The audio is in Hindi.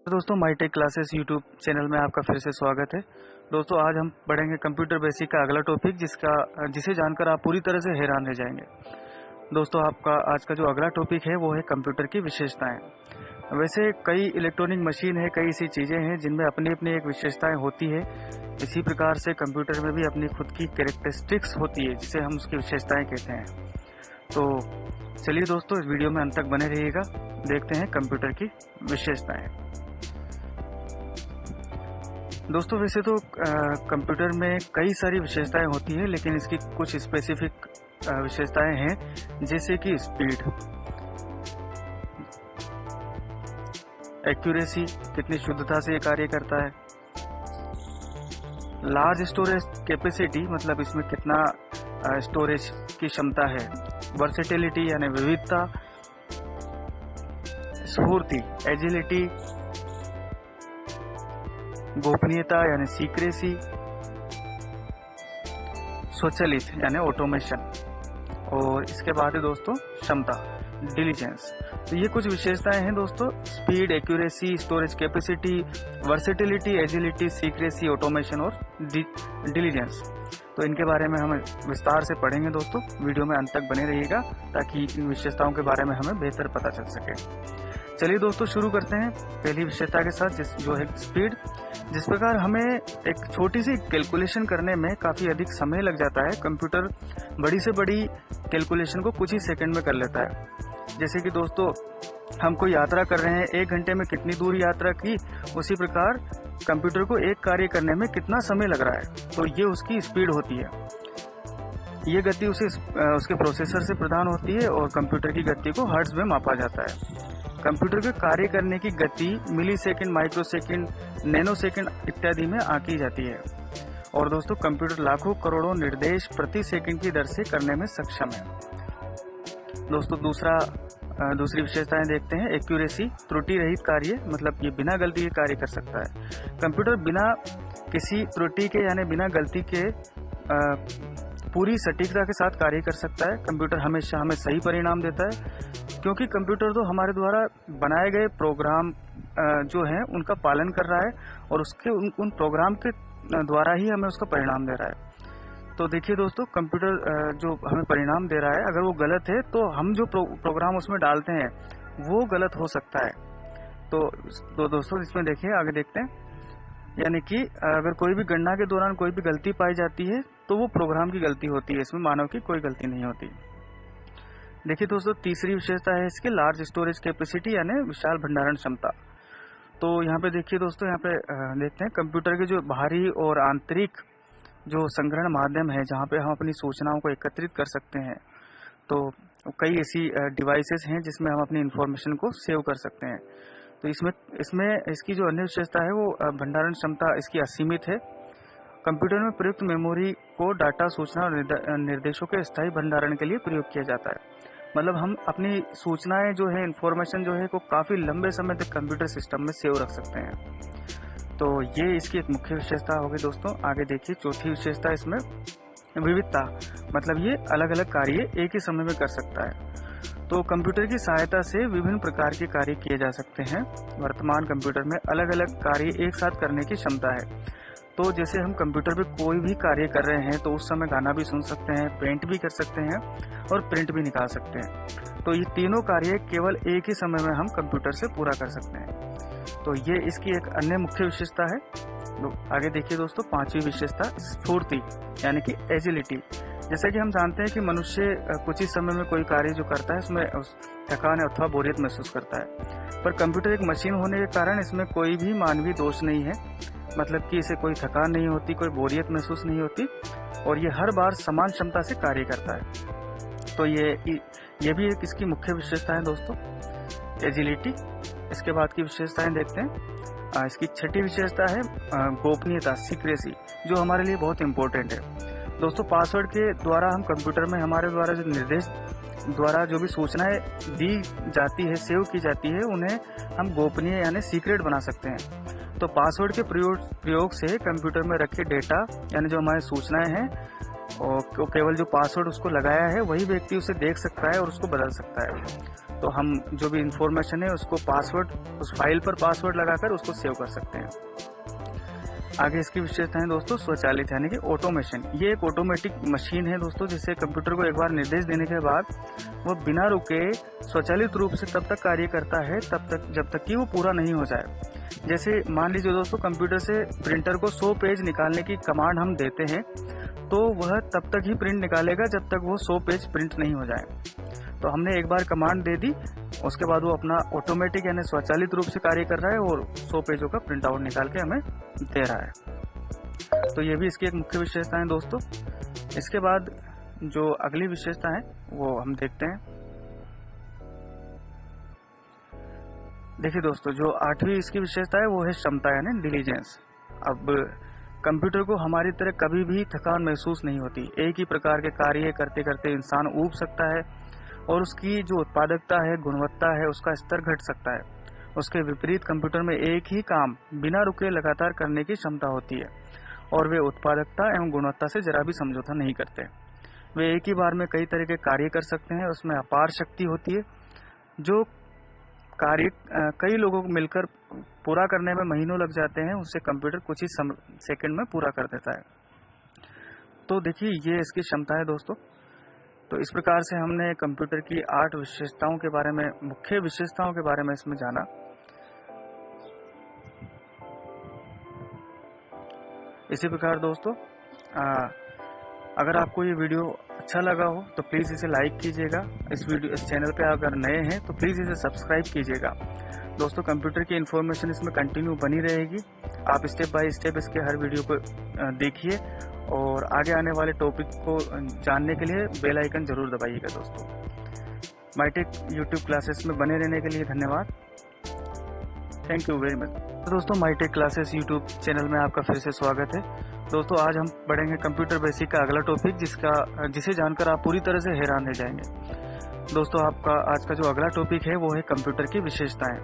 दोस्तों माई टेक क्लासेस यूट्यूब चैनल में आपका फिर से स्वागत है। दोस्तों आज हम पढ़ेंगे कंप्यूटर बेसिक का अगला टॉपिक जिसे जानकर आप पूरी तरह से हैरान रह जाएंगे। दोस्तों आपका आज का जो अगला टॉपिक है वो है कंप्यूटर की विशेषताएं। वैसे कई इलेक्ट्रॉनिक मशीन है, कई ऐसी चीज़ें हैं जिनमें अपनी अपनी एक विशेषताएं होती है। इसी प्रकार से कंप्यूटर में भी अपनी खुद की कैरेक्टरिस्टिक्स होती है जिसे हम उसकी विशेषताएं कहते हैं। तो चलिए दोस्तों इस वीडियो में अंत तक बने रहिएगा, देखते हैं कंप्यूटर की विशेषताएं। दोस्तों वैसे तो कंप्यूटर में कई सारी विशेषताएं होती है, लेकिन इसकी कुछ स्पेसिफिक विशेषताएं हैं जैसे कि स्पीड, एक्यूरेसी, कितनी शुद्धता से ये कार्य करता है, लार्ज स्टोरेज कैपेसिटी मतलब इसमें कितना स्टोरेज की क्षमता है, वर्सेटिलिटी यानी विविधता, स्फूर्ति एजिलिटी, गोपनीयता यानी सीक्रेसी, स्वचालित यानी ऑटोमेशन, और इसके बाद है दोस्तों क्षमता डिलीजेंस। तो ये कुछ विशेषताएं हैं दोस्तों, speed, accuracy, storage capacity, versatility, agility, secrecy, automation और डिलीजेंस। तो इनके बारे में हम विस्तार से पढ़ेंगे दोस्तों, वीडियो में अंत तक बने रहिएगा ताकि इन विशेषताओं के बारे में हमें बेहतर पता चल सके। चलिए दोस्तों शुरू करते हैं पहली विशेषता के साथ जो है स्पीड। जिस प्रकार हमें एक छोटी सी कैलकुलेशन करने में काफ़ी अधिक समय लग जाता है, कंप्यूटर बड़ी से बड़ी कैलकुलेशन को कुछ ही सेकंड में कर लेता है। जैसे कि दोस्तों हम कोई यात्रा कर रहे हैं, 1 घंटे में कितनी दूर यात्रा की, उसी प्रकार कंप्यूटर को एक कार्य करने में कितना समय लग रहा है, तो ये उसकी स्पीड होती है। ये गति उसके प्रोसेसर से प्रदान होती है और कंप्यूटर की गति को हर्ट्ज में मापा जाता है। कंप्यूटर के कार्य करने की गति millisecond, microsecond, nanosecond इत्यादि में आंकी जाती है। और दोस्तों कंप्यूटर लाखों करोड़ों निर्देश प्रति सेकंड की दर से करने में सक्षम है। दोस्तों दूसरी विशेषताएं देखते हैं, एक्यूरेसी, त्रुटि रहित कार्य मतलब ये बिना गलती के कार्य कर सकता है। कंप्यूटर बिना किसी त्रुटि के यानी बिना गलती के पूरी सटीकता के साथ कार्य कर सकता है। कंप्यूटर हमेशा हमें सही परिणाम देता है, क्योंकि कंप्यूटर तो हमारे द्वारा बनाए गए प्रोग्राम जो हैं उनका पालन कर रहा है और उसके उन प्रोग्राम के द्वारा ही हमें उसका परिणाम दे रहा है। तो देखिए दोस्तों कंप्यूटर जो हमें परिणाम दे रहा है, अगर वो गलत है तो हम जो प्रोग्राम उसमें डालते हैं वो गलत हो सकता है। तो दोस्तों इसमें देखिए आगे देखते हैं, यानी कि अगर कोई भी गणना के दौरान कोई भी गलती पाई जाती है तो वो प्रोग्राम की गलती होती है, इसमें मानव की कोई गलती नहीं होती। देखिए दोस्तों तीसरी विशेषता है इसकी लार्ज स्टोरेज कैपेसिटी यानी विशाल भंडारण क्षमता। तो यहाँ पे देखिए दोस्तों, यहाँ पे देखते हैं कंप्यूटर के जो बाहरी और आंतरिक जो संग्रहण माध्यम है जहाँ पे हम अपनी सूचनाओं को एकत्रित कर सकते हैं। तो कई ऐसी डिवाइसेस हैं जिसमें हम अपनी इंफॉर्मेशन को सेव कर सकते हैं। तो इसमें इसकी जो अन्य विशेषता है वो भंडारण क्षमता इसकी असीमित है। कंप्यूटर में प्रयुक्त मेमोरी को डाटा, सूचना और निर्देशों के स्थायी भंडारण के लिए प्रयोग किया जाता है। मतलब हम अपनी सूचनाएं जो है, इंफॉर्मेशन जो है को काफ़ी लंबे समय तक कंप्यूटर सिस्टम में सेव रख सकते हैं। तो ये इसकी एक मुख्य विशेषता होगी दोस्तों। आगे देखिए चौथी विशेषता इसमें विविधता, मतलब ये अलग अलग कार्य एक ही समय में कर सकता है। तो कंप्यूटर की सहायता से विभिन्न प्रकार के कार्य किए जा सकते हैं। वर्तमान कंप्यूटर में अलग अलग कार्य एक साथ करने की क्षमता है। तो जैसे हम कंप्यूटर पे कोई भी कार्य कर रहे हैं तो उस समय गाना भी सुन सकते हैं, पेंट भी कर सकते हैं और प्रिंट भी निकाल सकते हैं। तो ये तीनों कार्य केवल एक ही समय में हम कंप्यूटर से पूरा कर सकते हैं। तो ये इसकी एक अन्य मुख्य विशेषता है। तो आगे देखिए दोस्तों पांचवी विशेषता स्फूर्ति यानी कि एजिलिटी। जैसा कि हम जानते हैं कि मनुष्य कुछ ही समय में कोई कार्य जो करता है उसमें थकान अथवा बोरियत महसूस करता है, पर कंप्यूटर एक मशीन होने के कारण इसमें कोई भी मानवीय दोष नहीं है। मतलब कि इसे कोई थकान नहीं होती, कोई बोरियत महसूस नहीं होती और ये हर बार समान क्षमता से कार्य करता है। तो ये भी एक इसकी मुख्य विशेषता है दोस्तों, एजिलिटी। इसके बाद की विशेषताएं देखते हैं। इसकी छठी विशेषता है गोपनीयता, सीक्रेसी, जो हमारे लिए बहुत इंपॉर्टेंट है दोस्तों। पासवर्ड के द्वारा हम कंप्यूटर में हमारे द्वारा जो निर्देश द्वारा जो भी सूचनाएं दी जाती है, सेव की जाती है, उन्हें हम गोपनीय यानी सीक्रेट बना सकते हैं। तो पासवर्ड के प्रयोग से कंप्यूटर में रखे डेटा यानी जो हमारी सूचनाएं हैं और केवल जो पासवर्ड उसको लगाया है वही व्यक्ति उसे देख सकता है और उसको बदल सकता है। तो हम जो भी इंफॉर्मेशन है उसको पासवर्ड, उस फाइल पर पासवर्ड लगाकर उसको सेव कर सकते हैं। आगे इसकी विशेषता है दोस्तों स्वचालित यानी कि ऑटोमेशन। ये एक ऑटोमेटिक मशीन है दोस्तों, जिससे कंप्यूटर को एक बार निर्देश देने के बाद वो बिना रुके स्वचालित रूप से तब तक कार्य करता है जब तक कि वो पूरा नहीं हो जाए। जैसे मान लीजिए दोस्तों, कंप्यूटर से प्रिंटर को 100 पेज निकालने की कमांड हम देते हैं, तो वह तब तक ही प्रिंट निकालेगा जब तक वो 100 पेज प्रिंट नहीं हो जाए। तो हमने एक बार कमांड दे दी, उसके बाद वो अपना ऑटोमेटिक यानी स्वचालित रूप से कार्य कर रहा है और 100 पेजों का प्रिंट आउट निकाल के हमें दे रहा है। तो ये भी इसकी एक मुख्य विशेषता है दोस्तों। इसके बाद जो अगली विशेषता है वो हम देखते हैं। देखिए दोस्तों, जो 8वीं इसकी विशेषता है वो है क्षमता यानी डिलीजेंस। अब कंप्यूटर को हमारी तरह कभी भी थकान महसूस नहीं होती। एक ही प्रकार के कार्य करते करते इंसान ऊब सकता है और उसकी जो उत्पादकता है, गुणवत्ता है, उसका स्तर घट सकता है। उसके विपरीत कंप्यूटर में एक ही काम बिना रुके लगातार करने की क्षमता होती है और वे उत्पादकता एवं गुणवत्ता से जरा भी समझौता नहीं करते। वे एक ही बार में कई तरह के कार्य कर सकते हैं। उसमें अपार शक्ति होती है। जो कार्य कई लोगों को मिलकर पूरा करने में महीनों लग जाते हैं, उससे कंप्यूटर कुछ ही सेकंड में पूरा कर देता है। तो देखिए, ये इसकी क्षमता है दोस्तों। तो इस प्रकार से हमने कंप्यूटर की 8 विशेषताओं के बारे में, मुख्य विशेषताओं के बारे में इसमें जाना। इसी प्रकार दोस्तों, अगर आपको ये वीडियो अच्छा लगा हो तो प्लीज़ इसे लाइक कीजिएगा। इस चैनल पे अगर नए हैं तो प्लीज़ इसे सब्सक्राइब कीजिएगा। दोस्तों, कंप्यूटर की इन्फॉर्मेशन इसमें कंटिन्यू बनी रहेगी। आप स्टेप बाय स्टेप इसके हर वीडियो को देखिए और आगे आने वाले टॉपिक को जानने के लिए बेल आइकन जरूर दबाइएगा दोस्तों। माईटेक यूट्यूब क्लासेस में बने रहने के लिए धन्यवाद। Thank you very much. तो दोस्तों, माईटेक क्लासेस यूट्यूब चैनल में आपका फिर से स्वागत है। दोस्तों, आज हम पढ़ेंगे कंप्यूटर बेसिक का अगला टॉपिक, जिसे जानकर आप पूरी तरह से हैरान रह जाएंगे। दोस्तों, आपका आज का जो अगला टॉपिक है वो है कंप्यूटर की विशेषताएं।